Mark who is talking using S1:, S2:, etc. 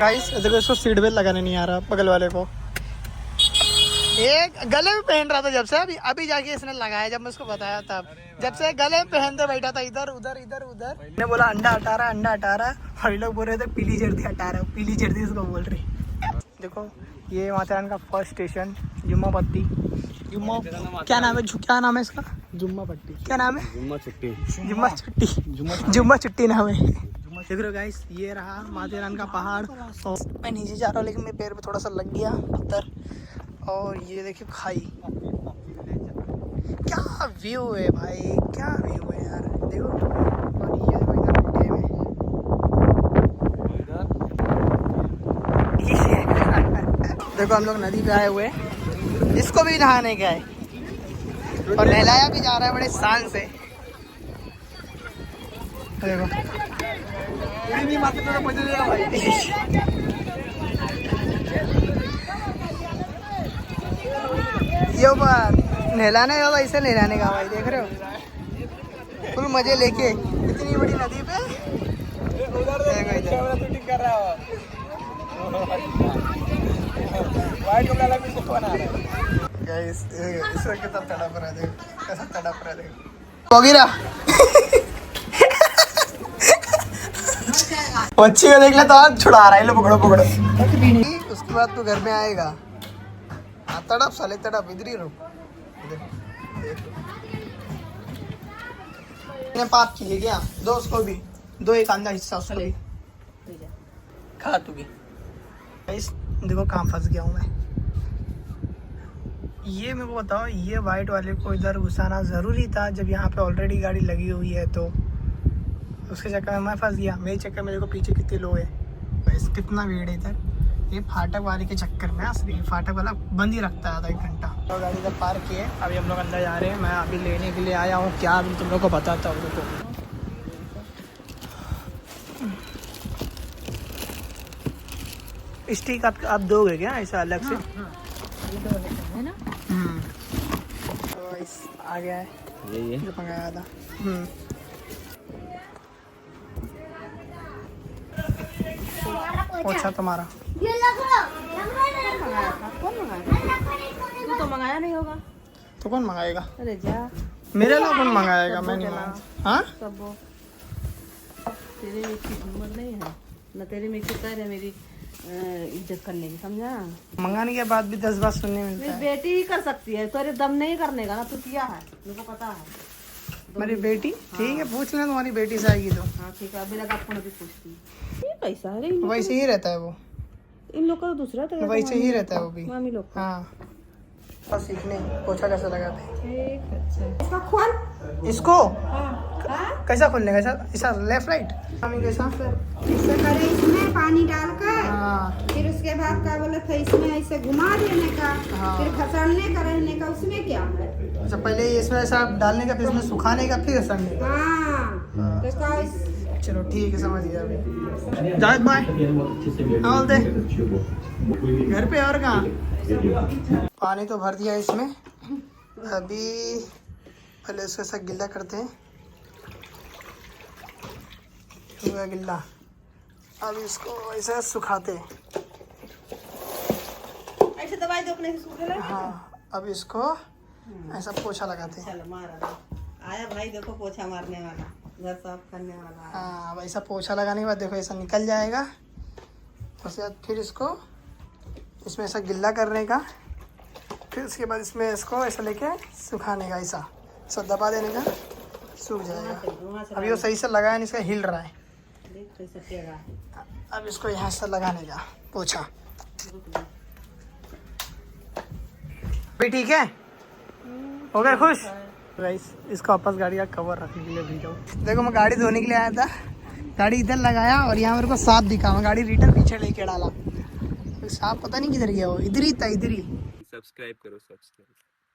S1: Guys देखो इसको seat belt लगाने नहीं आ रहा बगल वाले को। एक गले में पहन रहा था जब से, अभी जाके इसने लगाया जब मैं उसको बताया तब। जब से गले में पहनते बैठा था इधर उधर इधर उधर। मैंने बोला अंडा हटा रहा अंडा हटा रहा, और लोग बोल रहे थे पीली जर्दी हटा रहा, पीली जर्दी इसको बोल रही। देखो ये माथेरान का फर्स्ट स्टेशन जुम्मा पट्टी। जुम्मा क्या नाम है, क्या नाम है इसका? जुम्मा पट्टी। क्या नाम है? जुम्मा छुट्टी। जुम्मा छुट्टी, जुम्मा छुट्टी नाम है। देख रहे हो गाइस, ये रहा माथेरान का पहाड़। और मैं नीचे जा रहा हूँ लेकिन मेरे पैर पे थोड़ा सा लग गया पत्थर। और ये देखिए खाई, क्या व्यू है भाई, क्या व्यू है यार। देखो और ये देखो इधर डैम है। देखो हम लोग नदी पे आए हुए हैं, इसको भी नहाने गए और नहलाया भी जा रहा है बड़े शान से। देखो ये बात नहलाने का ऐसे नहलाने का भाई, देख रहे हो फुल मजे लेके इतनी बड़ी नदी पे। इसका कितना तड़प रहा है, देखो कैसा तड़प रहा है, देखो वगैरह। बच्ची को देख ले तो हाथ छुड़ा रहा है, लो पकड़ो पकड़ो। उसके बाद तो घर में आएगा, तड़प साले तड़प, इधर ही रुक। पाप की है क्या दो, उसको भी दो, एक आधा हिस्सा उसको भी खा तू भी। देखो कहाँ फंस गया हूँ मैं। ये मेरे को बताओ, ये वाइट वाले को इधर घुसाना ज़रूरी था जब यहाँ पे ऑलरेडी गाड़ी लगी हुई है, तो उसके चक्कर में मैं फंस गया। मेरे चक्कर में देखो पीछे कितने लोग हैं, बस कितना भीड़ है इधर। ये फाटक वाले के चक्कर में असली फाटक वाला बंद ही रखता है आधा एक घंटा। तो गाड़ी इधर पार्क की है, अभी हम लोग अंदर जा रहे हैं। मैं अभी लेने के लिए आया हूँ, क्या अभी तुम लोग को बताता हूँ। रुको स्टिक आप दोगे क्या ऐसा अलग से?
S2: है ना।
S1: तो आ गया है ये जो मंगाया था। अच्छा तुम्हारा
S2: तू तो मंगाया नहीं होगा
S1: तो कौन मंगाएगा?
S2: अरे जा,
S1: मेरे लिए कौन मंगाएगा? मैं नहीं मंगाया। हाँ
S2: सब वो तेरे में इतनी हिम्मत नहीं है ना, तेरे में कितना है मेरी इज्जत करने की, समझा?
S1: मंगाने के बाद भी 10 बार सुनने मिलता
S2: मेरी
S1: है।
S2: बेटी ही कर सकती है, तेरे दम नहीं करने का ना, तू किया है, मुझको पता है।
S1: मेरी बेटी ठीक है, पूछ लेना तुम्हारी बेटी से आएगी तो।
S2: हाँ ठीक है, अभी लगा फोन भी पूछती। ये पैसा है
S1: वैसे ही रहता है वो,
S2: इन लोग का तो दूसरा था,
S1: वैसे ही रहता है वो भी।
S2: मामी लोग का।
S1: हाँ बस सीखने पोछा कैसे लगाते हैं
S2: ठीक, अच्छा इसका खोल
S1: इसको।
S2: हाँ
S1: कैसा खोलने का? ऐसा लेफ्ट राइट मामी कैसा?
S3: ऐसे करे, इसमें पानी डालकर
S1: हाँ
S3: फिर उसके बाद क्या बोले थे, इसमें ऐसे घुमा देने का, फिर घसड़ने का रहने का, उसमें क्या है?
S1: अच्छा पहले इसमें ऐसा डालने का, फिर इसमें सुखाने का, फिर सड़ने का।
S3: हाँ तो का इस
S1: चलो ठीक है, समझ गया अभी। जायद भाई हाँ बोलते घर पे और कहाँ? पानी तो भर दिया इसमें, अभी पहले इसको ऐसा गिल्ला करते हैं, पूरा गिल्ला। अब इसको ऐसा सुखाते हैं।
S2: ऐसे दवाई दो अपने से सूखे।
S1: हाँ अब इसको ऐसा पोछा लगाते हैं।
S2: चलो मारा आया भाई, देखो पोछा मारने वाला, घर साफ करने वाला।
S1: हाँ अब ऐसा पोछा लगाने के बाद देखो ऐसा निकल जाएगा। उसके बाद फिर इसको इसमें ऐसा गिल्ला करने का, फिर उसके बाद इसमें इसको ऐसा लेके सुखाने का, ऐसा सब दबा देने का, सूख जाएगा। अभी वो सही से लगा है, इसका हिल रहा है। अब इसको यहाँ से लगाने का पोछा भी ठीक है। हो गए खुश गाइस? इसका वापस गाड़ी का कवर रखने के लिए भेजा। देखो मैं गाड़ी धोने के लिए आया था, गाड़ी इधर लगाया और यहाँ मेरे को साफ दिखा, मैं गाड़ी रिटर्न पीछे लेके डाला। साफ पता नहीं किधर गया वो, इधर ही था, इधर ही।
S4: सब्सक्राइब करो, सब्सक्राइब।